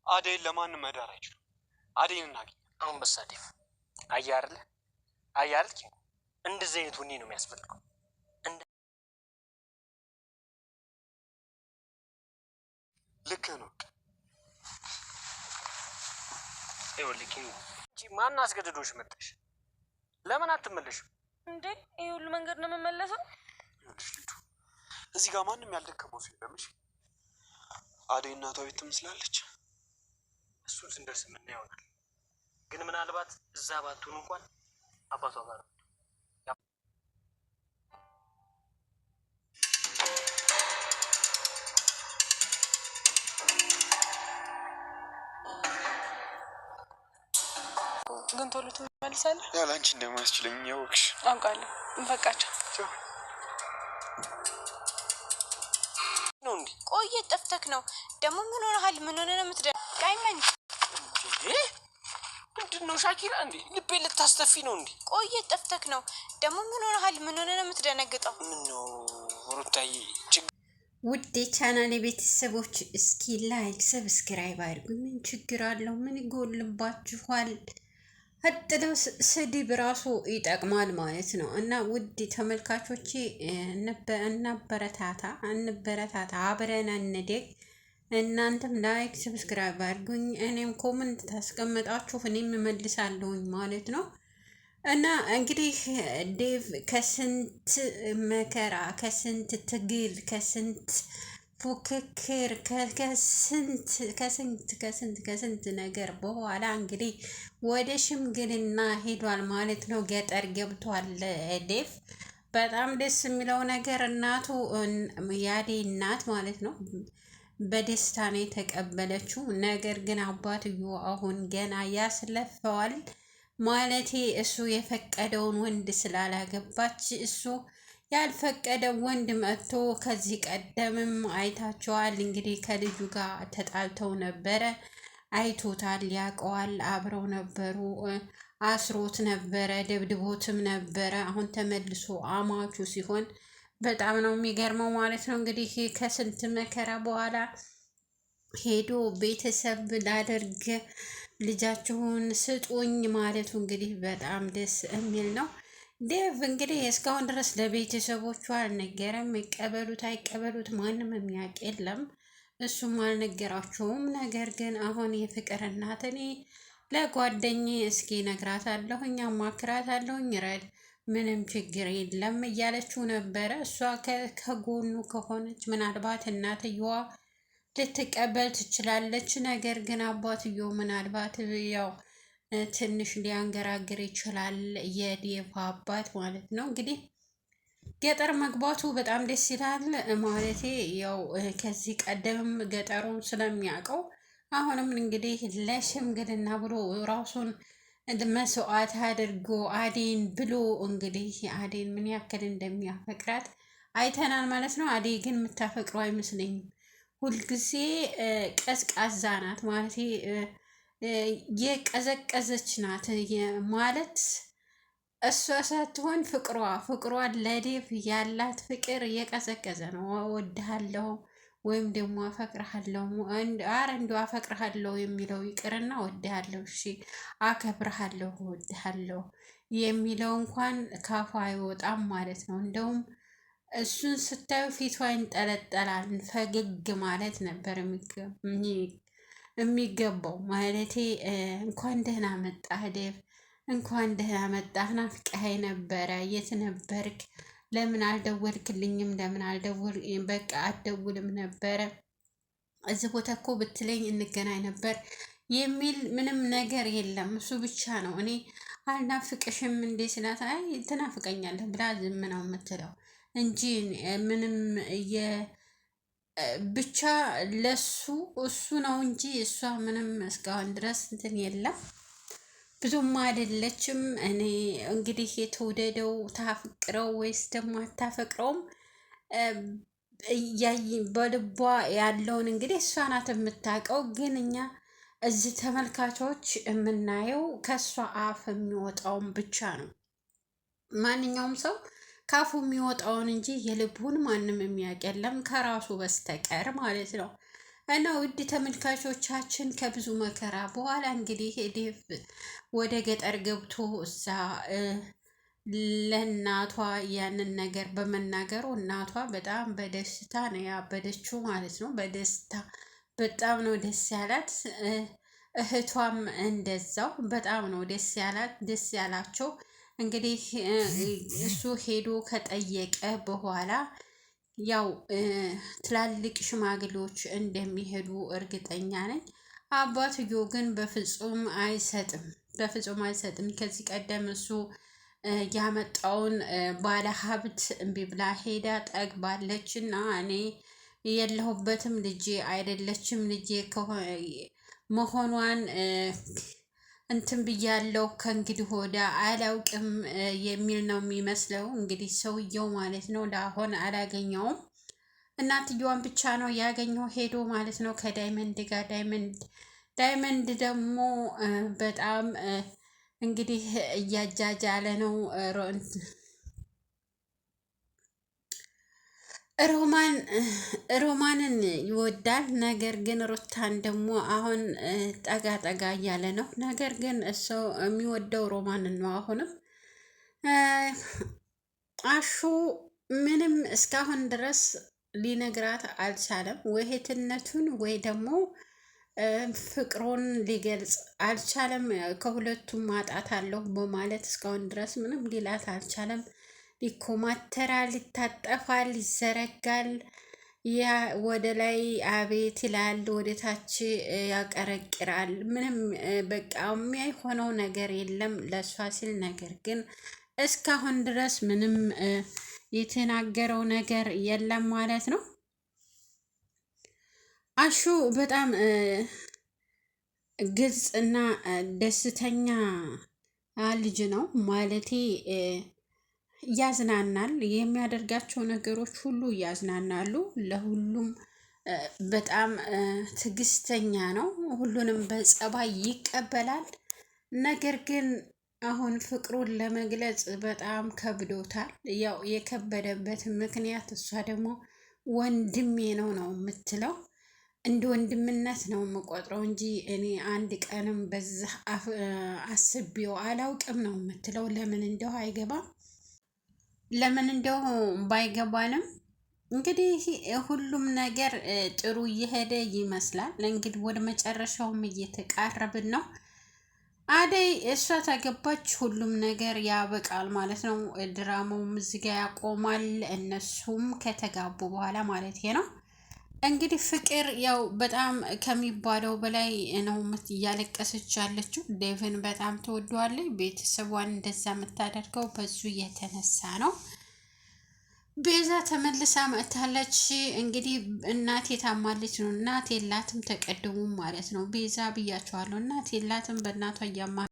አደይን ለማንም መዳር አይችሉም። አደይን እናገኝ አሁን በሳዴፍ አያርለ አያርልኝ እንደዚህ አይነት ወኔ ነው የሚያስፈልገው። ልክ ነው። ይኸውልህ እንጂ ማን አስገድዶሽ መጣሽ? ለምን አትመለሽም እንዴ? ይሄ ሁሉ መንገድ ነው የምመለሰው? ይኸውልሽ ልጁ እዚህ ጋር ማንም ያልደከመው ሰው የለም። እሺ አደይ እናቷ ቤት ትመስላለች። እሱን ስንደርስ የምናየው ይሆናል። ግን ምናልባት እዛ ባትሆኑ እንኳን አባቷ ጋር ነው። ግን ቶሎ ትመልሳለህ? ያለ አንቺ እንደማያስችለኝ ያወቅሽ አውቃለሁ። በቃቸው ነው እንዴ? ቆየ ጠፍተክ ነው ደግሞ? ምን ሆነሃል? ምን ሆነ ነው የምትደቃይመን? ምንድን ነው ሻኪራ? እንዴ ልቤ ልታስተፊ ነው እንዴ? ቆየ ጠፍተክ ነው ደግሞ? ምን ሆነሃል? ምን ሆነ ነው የምትደነግጠው? ምን ነው ሩታዬ? ውድ ቻናል ቤተሰቦች እስኪ ላይክ ሰብስክራይብ አድርጉ። ምን ችግር አለው? ምን ይጎልባችኋል? ህጥለው ስድብ ራሱ ይጠቅማል ማለት ነው። እና ውድ ተመልካቾቼ እንበረታታ አብረን እንደግ። እናንተም ላይክ ሰብስክራይብ አድርጉኝ። እኔም ኮመንት ታስቀመጣችሁ እኔም እመልሳለሁኝ ማለት ነው። እና እንግዲህ ዴቭ ከስንት መከራ ከስንት ትግል ከስንት ፉክክር ከስንት ነገር በኋላ እንግዲህ ወደ ሽምግልና ሄዷል ማለት ነው። ገጠር ገብቷል ዴቭ። በጣም ደስ የሚለው ነገር እናቱ የአደይ እናት ማለት ነው በደስታ ነው የተቀበለችው። ነገር ግን አባትዮ አሁን ገና ያስለፈዋል ማለቴ እሱ የፈቀደውን ወንድ ስላላገባች እሱ ያልፈቀደው ወንድ መጥቶ ከዚህ ቀደምም አይታቸዋል። እንግዲህ ከልጁ ጋር ተጣልተው ነበረ፣ አይቶታል፣ ያውቀዋል። አብረው ነበሩ፣ አስሮት ነበረ፣ ደብድቦትም ነበረ። አሁን ተመልሶ አማቹ ሲሆን በጣም ነው የሚገርመው ማለት ነው። እንግዲህ ከስንት መከራ በኋላ ሄዶ ቤተሰብ ላደርግ ልጃችሁን ስጡኝ ማለቱ እንግዲህ በጣም ደስ የሚል ነው። ዴቭ እንግዲህ እስካሁን ድረስ ለቤተሰቦቹ አልነገረም። ይቀበሉት አይቀበሉት ማንም የሚያውቅ የለም፣ እሱም አልነገራቸውም። ነገር ግን አሁን የፍቅር እናት እኔ ለጓደኛዬ እስኪ ነግራታለሁኝ፣ አማክራታለሁኝ፣ ረድ ምንም ችግር የለም እያለችው ነበረ። እሷ ከጎኑ ከሆነች ምናልባት እናትየዋ ልትቀበል ትችላለች። ነገር ግን አባትዮ ምናልባት ያው ትንሽ ሊያንገራግር ይችላል፣ የዴቭ አባት ማለት ነው። እንግዲህ ገጠር መግባቱ በጣም ደስ ይላል ማለቴ ያው ከዚህ ቀደምም ገጠሩን ስለሚያውቀው አሁንም እንግዲህ ለሽምግልና ብሎ ራሱን መስዋዕት አድርጎ አዴን ብሎ እንግዲህ አዴን ምን ያክል እንደሚያፈቅራት አይተናል ማለት ነው። አዴ ግን የምታፈቅረው አይመስለኝም። ሁልጊዜ ቀዝቃዛ ናት ማለት የቀዘቀዘች ናት ማለት እሷ ሳትሆን ፍቅሯ ለዴቭ ያላት ፍቅር የቀዘቀዘ ነው። እወድሃለሁ ወይም ደግሞ አፈቅርሃለሁ፣ እንዲሁ አፈቅርሃለሁ የሚለው ይቅርና እወድሃለሁ፣ እሺ አከብርሃለሁ፣ እወድሃለሁ የሚለው እንኳን ካፏ አይወጣም ማለት ነው። እንደውም እሱን ስታዩ ፊቷ ይንጠለጠላል። ፈገግ ማለት ነበር የሚገባው ማለቴ እንኳን ደህና መጣህ ዴቭ፣ እንኳን ደህና መጣህ፣ ናፍቀኸኝ ነበረ፣ የት ነበርክ? ለምን አልደወልክልኝም? ለምን በቃ አትደውልም ነበረ? እዚህ ቦታ እኮ ብትለኝ እንገናኝ ነበር የሚል ምንም ነገር የለም። እሱ ብቻ ነው እኔ አልናፍቅሽም እንዴ ስላት አይ ትናፍቀኛለህ ብላ ዝም ነው የምትለው እንጂ ምንም ብቻ ለሱ እሱ ነው እንጂ እሷ ምንም እስካሁን ድረስ እንትን የለም፣ ብዙም አይደለችም። እኔ እንግዲህ የተወደደው ታፍቅረው ወይስ ደግሞ አታፈቅረውም በልቧ ያለውን እንግዲህ እሷ ናት የምታውቀው። ግን እኛ እዚህ ተመልካቾች የምናየው ከእሷ አፍ የሚወጣውን ብቻ ነው። ማንኛውም ሰው ካፉ የሚወጣውን እንጂ የልቡን ማንም የሚያውቅ የለም ከራሱ በስተቀር ማለት ነው። እና ውድ ተመልካቾቻችን ከብዙ መከራ በኋላ እንግዲህ ዴቭ ወደ ገጠር ገብቶ እዛ ለእናቷ ያንን ነገር በመናገሩ እናቷ በጣም በደስታ ነው ያበደችው ማለት ነው። በደስታ በጣም ነው ደስ ያላት። እህቷም እንደዛው በጣም ነው ደስ ያላት ደስ ያላቸው። እንግዲህ እሱ ሄዶ ከጠየቀ በኋላ ያው ትላልቅ ሽማግሌዎች እንደሚሄዱ እርግጠኛ ነኝ። አባትዮ ግን በፍጹም አይሰጥም፣ በፍጹም አይሰጥም። ከዚህ ቀደም እሱ ያመጣውን ባለ ሀብት እምቢ ብላ ሄዳ ጠግባለች እና እኔ የለሁበትም ልጄ አይደለችም ልጄ መሆኗን እንትን ብያለሁ ከእንግዲህ ወዳ አላውቅም የሚል ነው የሚመስለው። እንግዲህ ሰውየው ማለት ነው ለአሁን አላገኘውም። እናትየዋን ብቻ ነው ያገኘው ሄዶ ማለት ነው ከዳይመንድ ጋር። ዳይመንድ ደግሞ በጣም እንግዲህ እያጃጃለ ነው። ሮማንን ይወዳል። ነገር ግን ሩታን ደግሞ አሁን ጠጋ ጠጋ እያለ ነው። ነገር ግን እሱ የሚወደው ሮማንን ነው። አሁንም አሹ ምንም እስካሁን ድረስ ሊነግራት አልቻለም። ወይ እህትነቱን ወይ ደግሞ ፍቅሩን ሊገልጽ አልቻለም። ከሁለቱም ማጣት አለሁ በማለት እስካሁን ድረስ ምንም ሊላት አልቻለም። ይኮማተራል፣ ይታጠፋል፣ ይዘረጋል። ያ ወደ ላይ አቤት ይላል፣ ወደ ታች ያቀረቅራል። ምንም በቃ የሚሆነው ነገር የለም ለእሷ ሲል። ነገር ግን እስካሁን ድረስ ምንም የተናገረው ነገር የለም ማለት ነው። አሹ በጣም ግልጽ እና ደስተኛ ልጅ ነው ማለቴ ያዝናናል። የሚያደርጋቸው ነገሮች ሁሉ ያዝናናሉ። ለሁሉም በጣም ትዕግስተኛ ነው። ሁሉንም በጸባይ ይቀበላል። ነገር ግን አሁን ፍቅሩን ለመግለጽ በጣም ከብዶታል። ያው የከበደበት ምክንያት እሷ ደግሞ ወንድሜ ነው የምትለው። እንደ ወንድምነት ነው የምቆጥረው እንጂ እኔ አንድ ቀንም በዛ አስቤው አላውቅም ነው የምትለው። ለምን እንደው አይገባም። ለምን እንደው ባይገባንም እንግዲህ ሁሉም ነገር ጥሩ እየሄደ ይመስላል። እንግዲህ ወደ መጨረሻውም እየተቃረብን ነው። አደይ እሷ ታገባች ሁሉም ነገር ያበቃል ማለት ነው። ድራማውም እዚህ ጋ ያቆማል። እነሱም ከተጋቡ በኋላ ማለት ነው። እንግዲህ ፍቅር ያው በጣም ከሚባለው በላይ ነው እያለቀሰች ያለችው። ዴቭን በጣም ትወደዋለች። ቤተሰቧን እንደዛ የምታደርገው በዙ የተነሳ ነው። ቤዛ ተመልሳ መጥታለች። እንግዲህ እናቴ ታማለች ነው። እናት የላትም ተቀድሙም ማለት ነው። ቤዛ ብያቸዋለሁ እናት የላትም በእናቷ እያማ